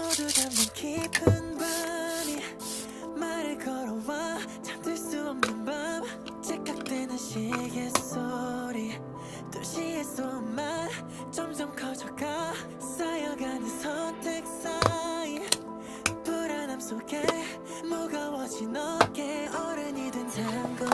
모두 담긴 깊은 밤이 말을 걸어와 잠들 수 없는 밤 째깍대는 시계 소리 도시의 소음만 점점 커져가 쌓여가는 선택 사이 불안함 속에 무거워진 어깨 어른이 된 tango